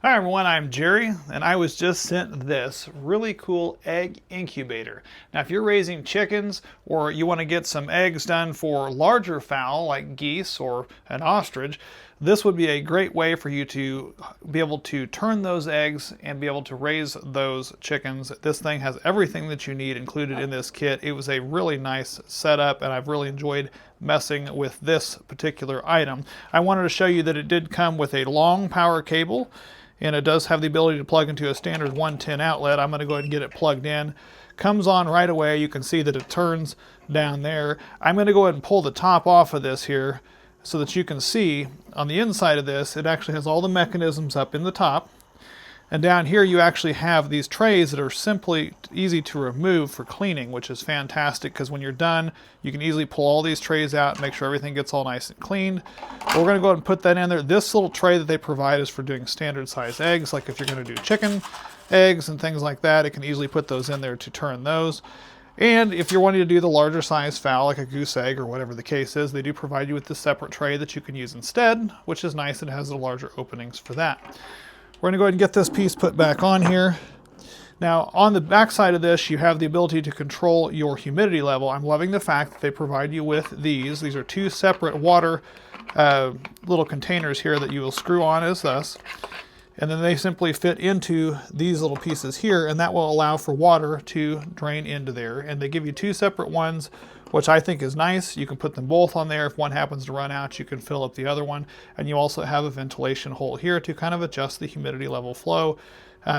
Hi everyone, I'm Jerry, and I was just sent this really cool egg incubator. Now, if you're raising chickens or you want to get some eggs done for larger fowl like geese or an ostrich, this would be a great way for you to be able to turn those eggs and be able to raise those chickens. This thing has everything that you need included in this kit. It was a really nice setup, and I've really enjoyed messing with this particular item. I wanted to show you that it did come with a long power cable, and it does have the ability to plug into a standard 110 outlet. I'm going to go ahead and get it plugged in. Comes on right away. You can see that it turns down there. I'm going to go ahead and pull the top off of this here so that you can see on the inside of this, it actually has all the mechanisms up in the top. And down here you actually have these trays that are simply easy to remove for cleaning, which is fantastic because when you're done, you can easily pull all these trays out and make sure everything gets all nice and cleaned. We're going to go ahead and put that in there. This little tray that they provide is for doing standard size eggs, like if you're going to do chicken eggs and things like that, it can easily put those in there to turn those. And if you're wanting to do the larger size fowl, like a goose egg or whatever the case is, they do provide you with this separate tray that you can use instead, which is nice. It has the larger openings for that. We're going to go ahead and get this piece put back on here. Now, on the back side of this, you have the ability to control your humidity level. I'm loving the fact that they provide you with these. These are two separate water little containers here that you will screw on as thus. And then they simply fit into these little pieces here, and that will allow for water to drain into there. And they give you two separate ones, which I think is nice. You can put them both on there. If one happens to run out, you can fill up the other one. And you also have a ventilation hole here to kind of adjust the humidity level flow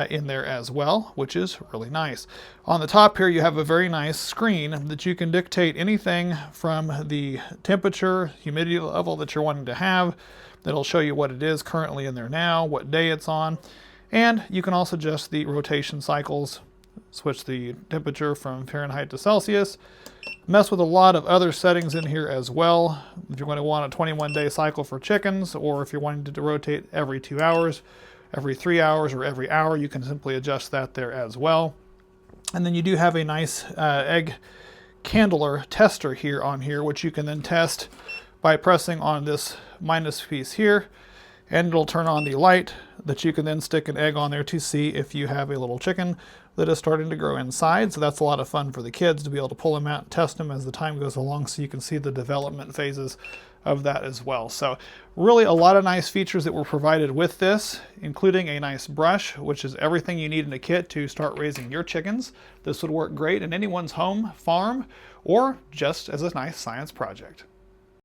in there as well, which is really nice. On the top here, you have a very nice screen that you can dictate anything from the temperature, humidity level that you're wanting to have. That'll show you what it is currently in there now, what day it's on, and you can also adjust the rotation cycles, switch the temperature from Fahrenheit to Celsius, mess with a lot of other settings in here as well. If you're going to want a 21-day cycle for chickens, or if you're wanting to rotate every 2 hours, every 3 hours, or every hour, you can simply adjust that there as well. And then you do have a nice egg candler tester here on here, which you can then test by pressing on this minus piece here, and it'll turn on the light that you can then stick an egg on there to see if you have a little chicken that is starting to grow inside. So that's a lot of fun for the kids to be able to pull them out and test them as the time goes along, so you can see the development phases of that as well. So really a lot of nice features that were provided with this, including a nice brush, which is everything you need in a kit to start raising your chickens. This would work great in anyone's home, farm, or just as a nice science project.